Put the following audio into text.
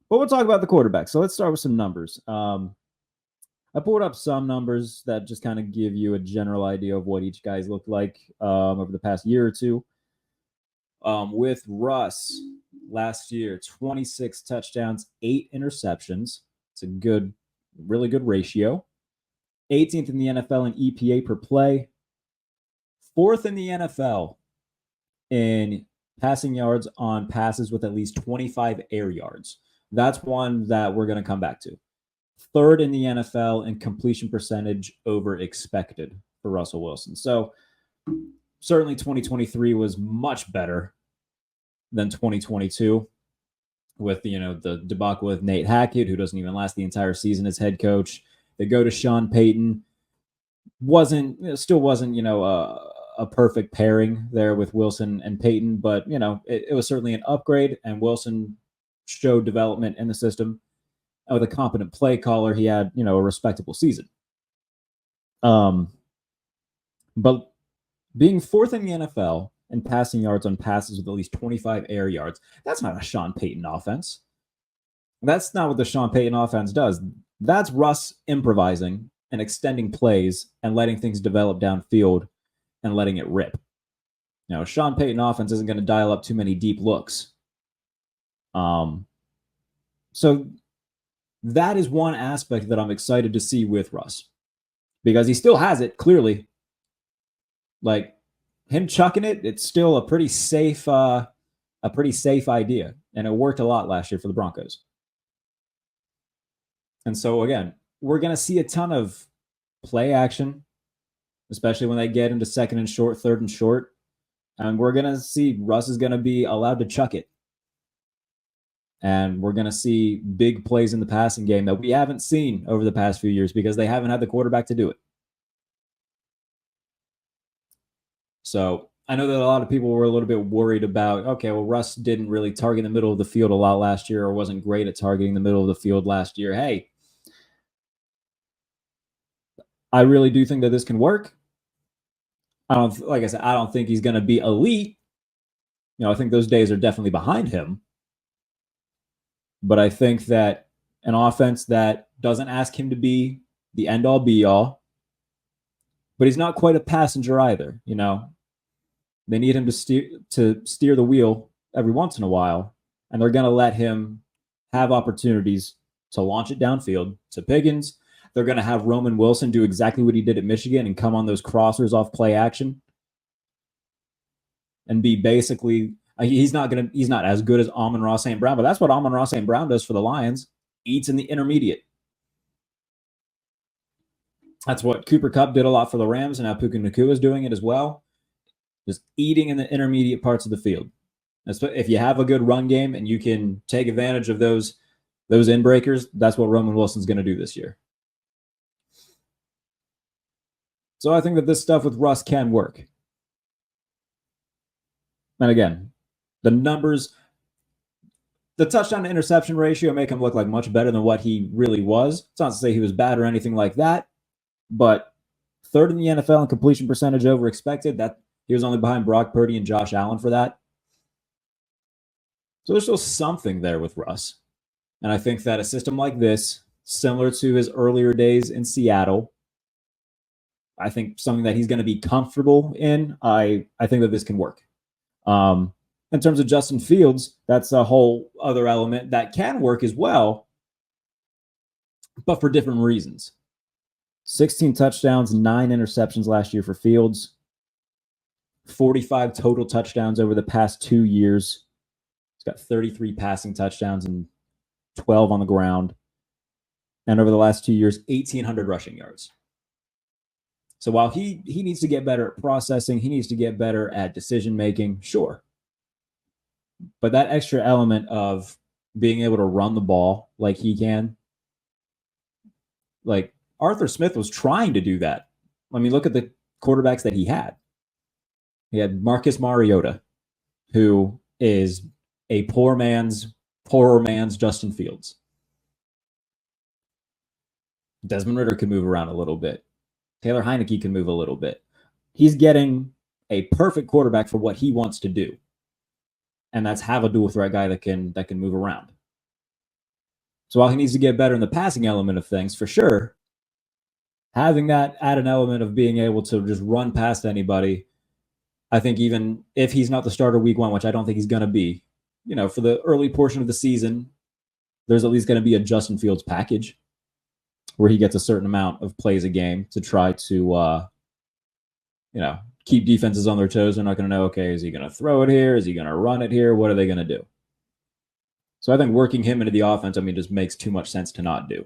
But we'll talk about the quarterback. So let's start with some numbers. I pulled up some numbers that just kind of give you a general idea of what each guy's looked like over the past year or two. With Russ last year, 26 touchdowns, 8 interceptions. It's a good, really good ratio. 18th in the NFL in EPA per play. 4th in the NFL in passing yards on passes with at least 25 air yards. That's one that we're going to come back to. 3rd in the NFL in completion percentage over expected for Russell Wilson. So certainly 2023 was much better than 2022 with the debacle with Nate Hackett, who doesn't even last the entire season as head coach. They go to Sean Payton. Still wasn't a perfect pairing there with Wilson and Payton, but it was certainly an upgrade, and Wilson showed development in the system. With a competent play caller, he had a respectable season. But being 4th in the NFL in passing yards on passes with at least 25 air yards, that's not a Sean Payton offense. That's not what the Sean Payton offense does. That's Russ improvising and extending plays and letting things develop downfield and letting it rip. Sean Payton offense isn't going to dial up too many deep looks. So that is one aspect that I'm excited to see with Russ, because he still has it, clearly. Like, him chucking it, it's still a pretty safe idea, and it worked a lot last year for the Broncos. And so again, we're going to see a ton of play action, especially when they get into 2nd and short, 3rd and short, and we're going to see Russ is going to be allowed to chuck it. And we're going to see big plays in the passing game that we haven't seen over the past few years because they haven't had the quarterback to do it. So I know that a lot of people were a little bit worried about, okay, well, Russ didn't really target the middle of the field a lot last year, or wasn't great at targeting the middle of the field last year. Hey, I really do think that this can work. Like I said, I don't think he's going to be elite. I think those days are definitely behind him. But I think that an offense that doesn't ask him to be the end-all, be-all, but he's not quite a passenger either. They need him to steer the wheel every once in a while, and they're going to let him have opportunities to launch it downfield to Pickens. They're going to have Roman Wilson do exactly what he did at Michigan and come on those crossers off play action and be basically. He's not as good as Amon-Ra St. Brown, but that's what Amon-Ra St. Brown does for the Lions. Eats in the intermediate. That's what Cooper Kupp did a lot for the Rams, and now Puka Nacua is doing it as well. Just eating in the intermediate parts of the field. If you have a good run game and you can take advantage of those in-breakers, that's what Roman Wilson's going to do this year. So I think that this stuff with Russ can work. And again, the numbers, the touchdown to interception ratio make him look like much better than what he really was. It's not to say he was bad or anything like that, but 3rd in the NFL in completion percentage over expected. That he was only behind Brock Purdy and Josh Allen for that. So there's still something there with Russ. And I think that a system like this, similar to his earlier days in Seattle, I think something that he's going to be comfortable in, I think that this can work. In terms of Justin Fields, that's a whole other element that can work as well, but for different reasons. 16 touchdowns, 9 interceptions last year for Fields. 45 total touchdowns over the past 2 years. He's got 33 passing touchdowns and 12 on the ground. And over the last 2 years, 1,800 rushing yards. So while he needs to get better at processing, he needs to get better at decision-making, sure. But that extra element of being able to run the ball like he can, like Arthur Smith was trying to do that. I mean, look at the quarterbacks that he had. He had Marcus Mariota, who is a poorer man's Justin Fields. Desmond Ridder can move around a little bit. Taylor Heineke can move a little bit. He's getting a perfect quarterback for what he wants to do. And that's have a dual threat guy that can move around. So while he needs to get better in the passing element of things, for sure, having that add an element of being able to just run past anybody, I think even if he's not the starter week 1, which I don't think he's going to be, for the early portion of the season, there's at least going to be a Justin Fields package where he gets a certain amount of plays a game to try to, keep defenses on their toes. They're not going to know, okay, is he going to throw it here? Is he going to run it here? What are they going to do? So I think working him into the offense, just makes too much sense to not do.